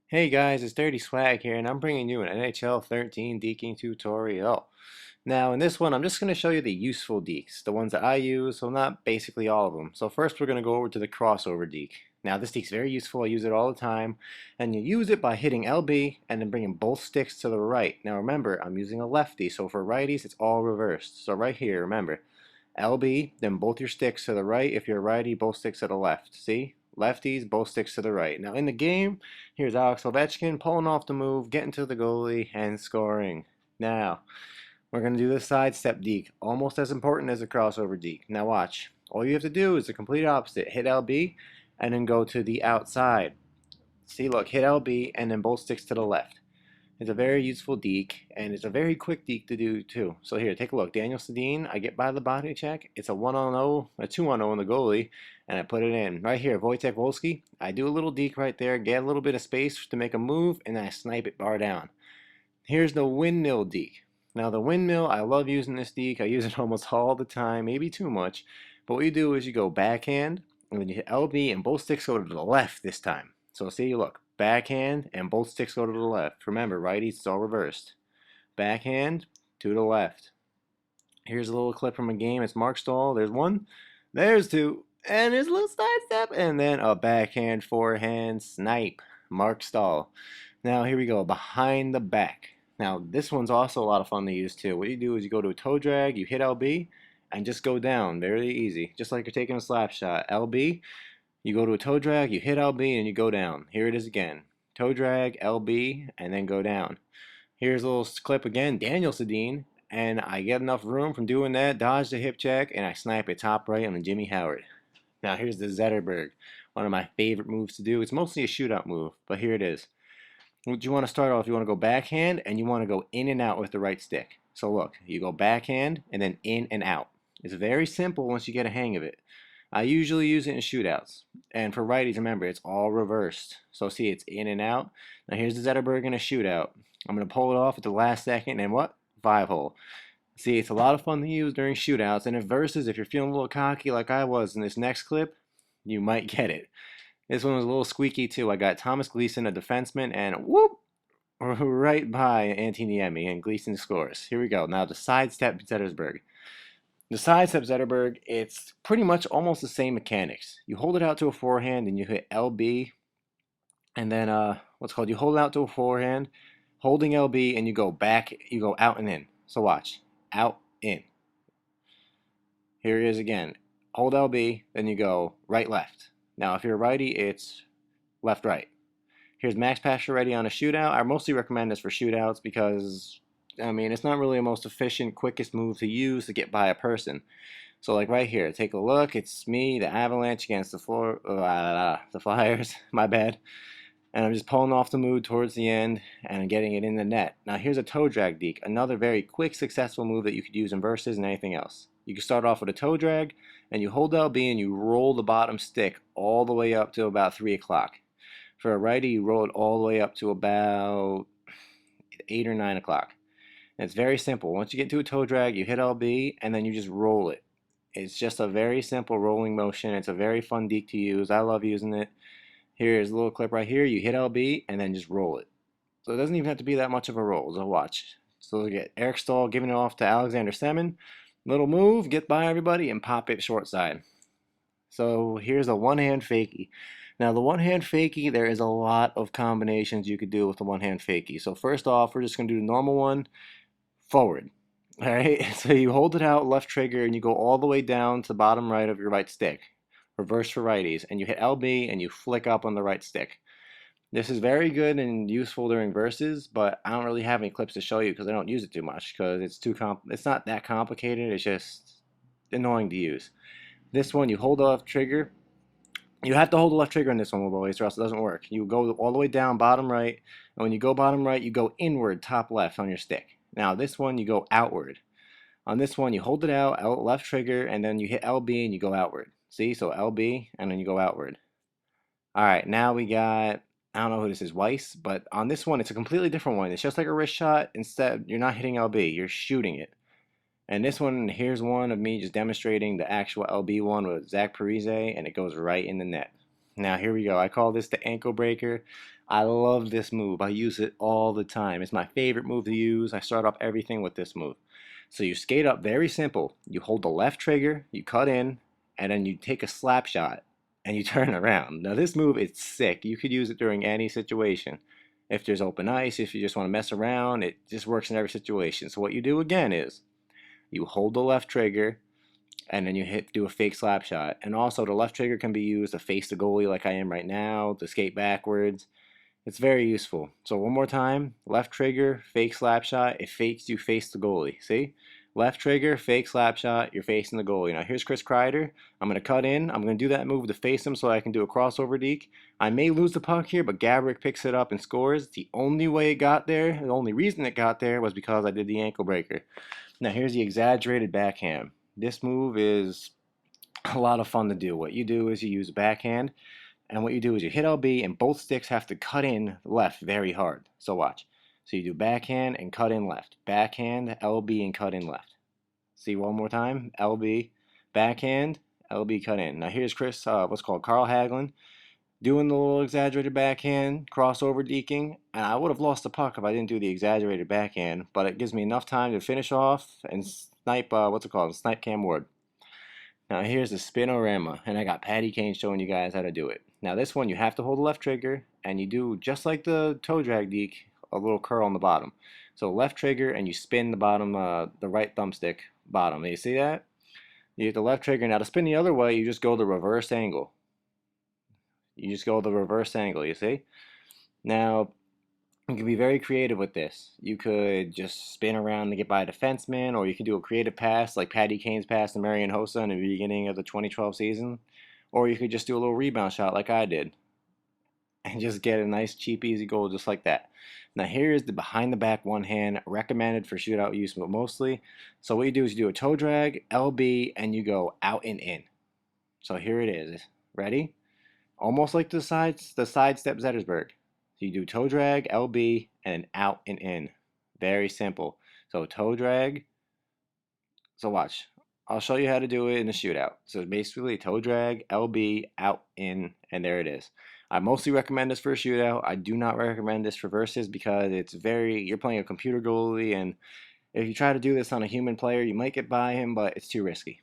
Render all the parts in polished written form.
Hey guys, it's Dirty Swag here, and I'm bringing you an NHL 13 deking tutorial. Now, in this one, I'm just going to show you the useful dekes, the ones that I use, so not basically all of them. So first, we're going to go over to the crossover deke. Now, this deke's very useful. I use it all the time, and you use it by hitting LB and then bringing both sticks to the right. Now, remember, I'm using a lefty, so for righties, it's all reversed. So right here, remember, LB, then both your sticks to the right. If you're a righty, both sticks to the left. See? Lefties, both sticks to the right. Now in the game, here's Alex Ovechkin pulling off the move, getting to the goalie, and scoring. Now, we're going to do the sidestep deke, almost as important as the crossover deke. Now watch. All you have to do is the complete opposite. Hit LB, and then go to the outside. See, look, hit LB, and then both sticks to the left. It's a very useful deke, and it's a very quick deke to do too. So here, take a look. Daniel Sedin, I get by the body check. It's a 1-on-0, a 2-on-0 in the goalie, and I put it in. Right here, Wojtek Wolski, I do a little deke right there, get a little bit of space to make a move, and then I snipe it bar down. Here's the windmill deke. Now the windmill, I love using this deke. I use it almost all the time, maybe too much. But what you do is you go backhand, and then you hit LB, and both sticks go to the left this time. So see, look, backhand, and both sticks go to the left. Remember, righties, it's all reversed. Backhand to the left. Here's a little clip from a game. It's Mark Stahl. There's one. There's two. And there's a little sidestep. And then a backhand, forehand, snipe. Mark Stahl. Now here we go. Behind the back. Now this one's also a lot of fun to use too. What you do is you go to a toe drag, you hit LB, and just go down. Very easy. Just like you're taking a slap shot. LB, you go to a toe drag, you hit LB, and you go down. Here it is again. Toe drag, LB, and then go down. Here's a little clip again, Daniel Sedin, and I get enough room from doing that, dodge the hip check, and I snipe it top right on the Jimmy Howard. Now here's the Zetterberg, one of my favorite moves to do. It's mostly a shootout move, but here it is. What you want to start off, you want to go backhand, and you want to go in and out with the right stick. So look, you go backhand, and then in and out. It's very simple once you get a hang of it. I usually use it in shootouts. And for righties, remember, it's all reversed. So see, it's in and out. Now here's the Zetterberg in a shootout. I'm going to pull it off at the last second, and what? 5-hole. See, it's a lot of fun to use during shootouts, and in versus, if you're feeling a little cocky like I was in this next clip, you might get it. This one was a little squeaky too. I got Thomas Gleason, a defenseman, and whoop, right by Antiniemi, and Gleason scores. Here we go. Now the sidestep Zettersberg. The sidestep Zetterberg, it's pretty much almost the same mechanics. You hold it out to a forehand, and you hit LB, and then you hold it out to a forehand, holding LB, and you go back, you go out and in. So watch, out, in. Here it is again. Hold LB, then you go right, left. Now, if you're a righty, it's left, right. Here's Max Pacioretty on a shootout. I mostly recommend this for shootouts because, I mean, it's not really the most efficient, quickest move to use to get by a person. So, like right here, take a look. It's me, the Avalanche against the the Flyers. My bad. And I'm just pulling off the move towards the end and getting it in the net. Now here's a toe drag deke, another very quick, successful move that you could use in versus and anything else. You can start off with a toe drag, and you hold LB and you roll the bottom stick all the way up to about 3 o'clock. For a righty, you roll it all the way up to about 8 or 9 o'clock. And it's very simple. Once you get to a toe drag, you hit LB, and then you just roll it. It's just a very simple rolling motion. It's a very fun deke to use. I love using it. Here's a little clip right here. You hit LB and then just roll it. So it doesn't even have to be that much of a roll. So watch. So we get Eric Stahl giving it off to Alexander Semin. Little move, get by everybody, and pop it short side. So here's a one-hand fakie. Now the one-hand fakie, there is a lot of combinations you could do with the one-hand fakie. So first off, we're just going to do the normal one, forward. All right, so you hold it out, left trigger, and you go all the way down to the bottom right of your right stick. Reverse for righties, and you hit LB and you flick up on the right stick. This is very good and useful during verses, but I don't really have any clips to show you because I don't use it too much because it's not that complicated. It's just annoying to use. This one, you hold the left trigger. You have to hold the left trigger on this one, boys, or else it doesn't work. You go all the way down, bottom right, and when you go bottom right, you go inward, top left on your stick. Now this one, you go outward. On this one, you hold it out, left trigger, and then you hit LB and you go outward. See, so LB, and then you go outward. All right, now we got, I don't know who this is, Weiss, but on this one, it's a completely different one. It's just like a wrist shot. Instead, you're not hitting LB, you're shooting it. And this one, here's one of me just demonstrating the actual LB one with Zach Parise, and it goes right in the net. Now, here we go. I call this the ankle breaker. I love this move. I use it all the time. It's my favorite move to use. I start off everything with this move. So you skate up, very simple. You hold the left trigger, you cut in, and then you take a slap shot and you turn around. Now this move is sick. You could use it during any situation. If there's open ice, if you just want to mess around, it just works in every situation. So what you do again is you hold the left trigger and then you do a fake slap shot. And also the left trigger can be used to face the goalie like I am right now, to skate backwards. It's very useful. So one more time, left trigger, fake slap shot. It fakes you face the goalie. See? Left trigger, fake slap shot, you're facing the goalie. Now here's Chris Kreider. I'm going to cut in. I'm going to do that move to face him so I can do a crossover deke. I may lose the puck here, but Gabrick picks it up and scores. The only way it got there, the only reason it got there was because I did the ankle breaker. Now here's the exaggerated backhand. This move is a lot of fun to do. What you do is you use a backhand. And what you do is you hit LB and both sticks have to cut in left very hard. So watch. So you do backhand and cut in left. Backhand, LB, and cut in left. See one more time. LB, backhand, LB, cut in. Now here's what's called Carl Hagelin, doing the little exaggerated backhand, crossover deking. And I would have lost the puck if I didn't do the exaggerated backhand. But it gives me enough time to finish off and snipe, snipe Cam Ward. Now here's the spinorama, and I got Patty Kane showing you guys how to do it. Now this one you have to hold the left trigger, and you do just like the toe drag deke, a little curl on the bottom. So left trigger, and you spin the bottom, the right thumbstick bottom. You see that? You hit the left trigger. Now to spin the other way, you just go the reverse angle. You just go the reverse angle. You see? Now you can be very creative with this. You could just spin around to get by a defenseman, or you can do a creative pass like Patty Kane's pass to Marian Hossa in the beginning of the 2012 season. Or you could just do a little rebound shot like I did and just get a nice, cheap, easy goal just like that. Now here's the behind the back one hand, recommended for shootout use, but mostly. So what you do is you do a toe drag, LB, and you go out and in. So here it is. Ready? Almost like the side step Zettersburg. So you do toe drag, LB, and out and in. Very simple. So toe drag. So watch. I'll show you how to do it in the shootout. So basically toe drag, LB, out, in, and there it is. I mostly recommend this for a shootout. I do not recommend this for versus because you're playing a computer goalie, and if you try to do this on a human player, you might get by him, but it's too risky.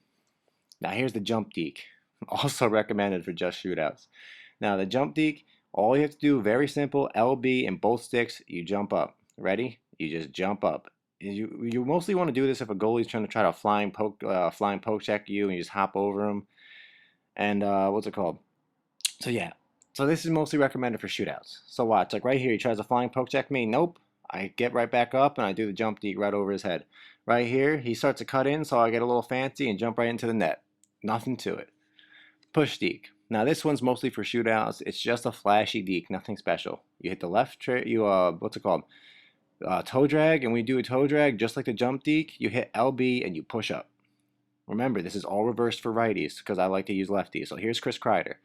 Now here's the jump deke. Also recommended for just shootouts. Now the jump deke, all you have to do, very simple, LB and both sticks, you jump up. Ready? You just jump up. You mostly want to do this if a goalie's trying to try to flying poke check you, and you just hop over him. And what's it called? So yeah. So this is mostly recommended for shootouts. So watch, like right here, he tries to flying poke check me. Nope. I get right back up and I do the jump deke right over his head. Right here, he starts to cut in, so I get a little fancy and jump right into the net. Nothing to it. Push deke. Now this one's mostly for shootouts. It's just a flashy deke, nothing special. You hit the left what's it called? Toe drag, and when you do a toe drag, just like the jump deke, you hit LB and you push up. Remember, this is all reversed for righties because I like to use lefties. So here's Chris Kreider.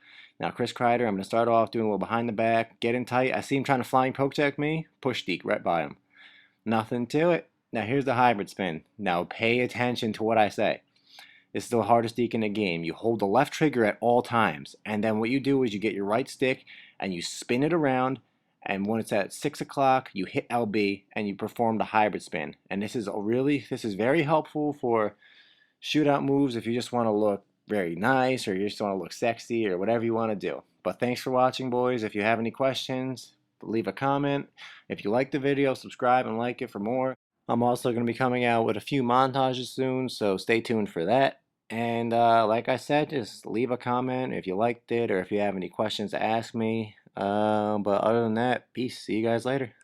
Now Chris Kreider, I'm going to start off doing a little behind the back, get in tight. I see him trying to flying poke check me, push deke right by him. Nothing to it. Now here's the hybrid spin. Now pay attention to what I say. This is the hardest deke in the game. You hold the left trigger at all times, and then what you do is you get your right stick and you spin it around, and when it's at 6 o'clock, you hit LB and you perform the hybrid spin. And this is very helpful for shootout moves if you just want to look very nice, or you just want to look sexy, or whatever you want to do. But thanks for watching, boys. If you have any questions, leave a comment. If you like the video, subscribe and like it for more. I'm also going to be coming out with a few montages soon, so stay tuned for that. And like I said, just leave a comment if you liked it or if you have any questions to ask me. But other than that, peace. See you guys later.